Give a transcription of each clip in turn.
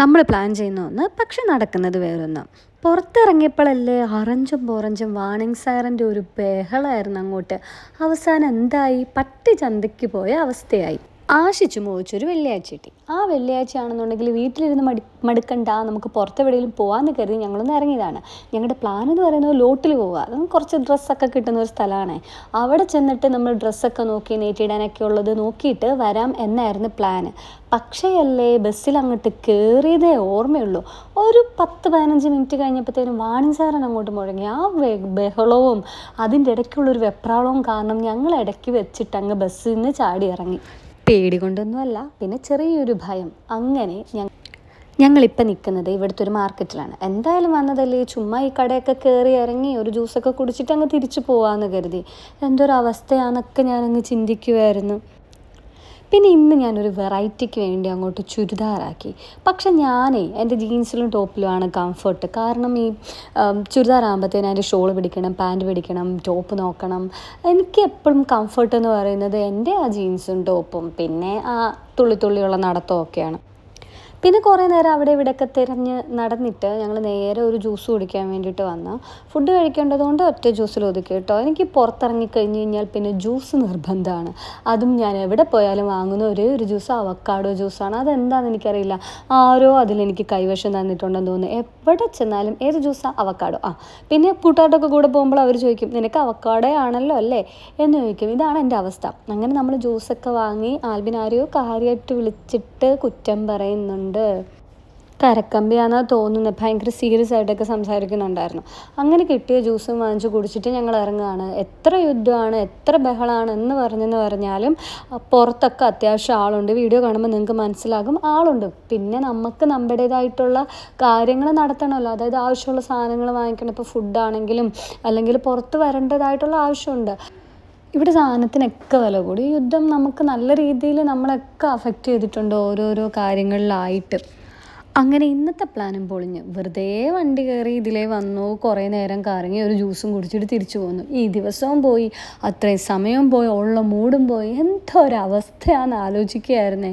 നമ്മൾ പ്ലാൻ ചെയ്യുന്ന ഒന്ന്, പക്ഷെ നടക്കുന്നത് വേറൊന്ന്. പുറത്തിറങ്ങിയപ്പോഴല്ലേ അറഞ്ചും പുറഞ്ചും വാണിംഗ് സൈറൻ്റെ ഒരു ബഹളമായിരുന്നു അങ്ങോട്ട്. അവസാനം എന്തായി? പട്ടി ചന്തയ്ക്ക് പോയ അവസ്ഥയായി. ആശിച്ചു മോഹിച്ചൊരു വെള്ളിയാഴ്ച കിട്ടി. ആ വെള്ളിയാഴ്ചയാണെന്നുണ്ടെങ്കിൽ വീട്ടിലിരുന്ന് മടുക്കണ്ട, നമുക്ക് പുറത്തെവിടെയെങ്കിലും പോകാമെന്ന് കരുതി ഞങ്ങളൊന്ന് ഇറങ്ങിയതാണ്. ഞങ്ങളുടെ പ്ലാൻ എന്ന് പറയുന്നത് ലോട്ടിൽ പോവുക. അതും കുറച്ച് ഡ്രസ്സൊക്കെ കിട്ടുന്ന ഒരു സ്ഥലമാണ്. അവിടെ ചെന്നിട്ട് നമ്മൾ ഡ്രസ്സൊക്കെ നോക്കി നെറ്റിയിടാനൊക്കെ ഉള്ളത് നോക്കിയിട്ട് വരാം എന്നായിരുന്നു പ്ലാന്. പക്ഷേ അല്ലേ, ബസ്സിൽ അങ്ങോട്ട് കയറിയതേ ഓർമ്മയുള്ളൂ. ഒരു 10-15 മിനിറ്റ് കഴിഞ്ഞപ്പോഴത്തേനും വാണിംഗ് സൈറൻ അങ്ങോട്ട് മുഴങ്ങി. ആ ബഹളവും അതിൻ്റെ ഇടയ്ക്കുള്ളൊരു വെപ്രാളവും കാരണം ഞങ്ങൾ ഇടയ്ക്ക് വെച്ചിട്ട് അങ്ങ് ബസ്സിൽ നിന്ന് ചാടി ഇറങ്ങി. പേടി കൊണ്ടൊന്നുമല്ല, പിന്നെ ചെറിയൊരു ഭയം. അങ്ങനെ ഞങ്ങളിപ്പോൾ നിൽക്കുന്നത് ഇവിടുത്തെ ഒരു മാർക്കറ്റിലാണ്. എന്തായാലും വന്നതല്ലേ, ചുമ്മാ ഈ കടയൊക്കെ കയറി ഇറങ്ങി ഒരു ജ്യൂസൊക്കെ കുടിച്ചിട്ട് അങ്ങ് തിരിച്ചു പോകാമെന്ന് കരുതി. എന്തൊരവസ്ഥയാണെന്നൊക്കെ ഞാനങ്ങ് ചിന്തിക്കുമായിരുന്നു. പിന്നെ ഇന്ന് ഞാനൊരു വെറൈറ്റിക്ക് വേണ്ടി അങ്ങോട്ട് ചുരിദാറാക്കി. പക്ഷെ എൻ്റെ ജീൻസിലും ടോപ്പിലുമാണ് കംഫർട്ട്. കാരണം ഈ ചുരിദാറാകുമ്പോഴത്തേനും അതിൻ്റെ ഷോള് പിടിക്കണം, പാൻറ്റ് പിടിക്കണം, ടോപ്പ് നോക്കണം. എനിക്ക് എപ്പോഴും കംഫർട്ട് എന്ന് പറയുന്നത് എൻ്റെ ആ ജീൻസും ടോപ്പും പിന്നെ ആ തുള്ളിയുള്ള നടത്തമൊക്കെയാണ്. പിന്നെ കുറേ നേരം അവിടെ ഇവിടെയൊക്കെ തിരഞ്ഞ് നടന്നിട്ട് ഞങ്ങൾ നേരെ ഒരു ജ്യൂസ് കുടിക്കാൻ വേണ്ടിയിട്ട് വന്നു. ഫുഡ് കഴിക്കേണ്ടതുകൊണ്ട് ഒറ്റ ജ്യൂസിൽ ഒതുക്കി കേട്ടോ. എനിക്ക് പുറത്തിറങ്ങി കഴിഞ്ഞ് കഴിഞ്ഞാൽ പിന്നെ ജ്യൂസ് നിർബന്ധമാണ്. അതും ഞാൻ എവിടെ പോയാലും വാങ്ങുന്ന ഒരേ ഒരു ജ്യൂസ് അവക്കാഡോ ജ്യൂസാണ്. അതെന്താണെന്ന് എനിക്കറിയില്ല, ആരോ അതിലെനിക്ക് കൈവശം തന്നിട്ടുണ്ടെന്ന് തോന്നുന്നു. എവിടെ ചെന്നാലും ഏത് ജ്യൂസാണ്? അവക്കാഡോ. പിന്നെ കൂട്ടുകാർക്കൊക്കെ കൂടെ പോകുമ്പോൾ അവർ ചോദിക്കും, നിനക്ക് അവക്കാഡോ ആണല്ലോ അല്ലേ എന്ന് ചോദിക്കും. ഇതാണ് എൻ്റെ അവസ്ഥ. അങ്ങനെ നമ്മൾ ജ്യൂസൊക്കെ വാങ്ങി. ആൽബിൻ ആരെയോ കാര്യമായിട്ട് വിളിച്ചിട്ട് കുറ്റം പറയുന്നുണ്ട്. കരക്കമ്പിയാണെന്നാണ് തോന്നുന്നത്. ഭയങ്കര സീരിയസ് ആയിട്ടൊക്കെ സംസാരിക്കുന്നുണ്ടായിരുന്നു. അങ്ങനെ കിട്ടിയ ജ്യൂസും വാങ്ങിച്ച് കുടിച്ചിട്ട് ഞങ്ങൾ ഇറങ്ങുകയാണ്. എത്ര യുദ്ധമാണ്, എത്ര ബഹളമാണ് എന്ന് പറഞ്ഞാലും പുറത്തൊക്കെ അത്യാവശ്യം ആളുണ്ട്. വീഡിയോ കാണുമ്പോൾ നിങ്ങൾക്ക് മനസ്സിലാകും, ആളുണ്ട്. പിന്നെ നമുക്ക് നമ്മുടേതായിട്ടുള്ള കാര്യങ്ങൾ നടത്തണമല്ലോ. അതായത് ആവശ്യമുള്ള സാധനങ്ങൾ വാങ്ങിക്കണം. ഇപ്പോൾ ഫുഡാണെങ്കിലും അല്ലെങ്കിൽ പുറത്ത് വരേണ്ടതായിട്ടുള്ള ആവശ്യമുണ്ട്. ഇവിടെ സാധനത്തിനൊക്കെ വില കൂടി. യുദ്ധം നമുക്ക് നല്ല രീതിയിൽ നമ്മളൊക്കെ അഫക്റ്റ് ചെയ്തിട്ടുണ്ട് ഓരോരോ കാര്യങ്ങളിലായിട്ട്. അങ്ങനെ ഇന്നത്തെ പ്ലാനും പൊളിഞ്ഞ്. വെറുതെ വണ്ടി കയറി ഇതിലേ വന്നു, കുറേ നേരം കറങ്ങി, ഒരു ജ്യൂസും കുടിച്ചിട്ട് തിരിച്ചു പോന്നു. ഈ ദിവസവും പോയി, അത്രയും സമയം പോയി, ഉള്ള മൂടും പോയി. എന്തൊരവസ്ഥയാണെന്ന് ആലോചിക്കുകയായിരുന്നേ.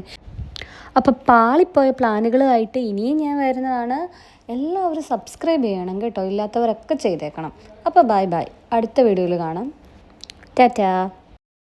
അപ്പോൾ പാളിപ്പോയ പ്ലാനുകളുമായിട്ട് ഇനിയും ഞാൻ വരുന്നതാണ്. എല്ലാവരും സബ്സ്ക്രൈബ് ചെയ്യണം കേട്ടോ, ഇല്ലാത്തവരൊക്കെ ചെയ്തേക്കണം. അപ്പോൾ ബൈ. അടുത്ത വീഡിയോയിൽ കാണാം. ടാറ്റാ.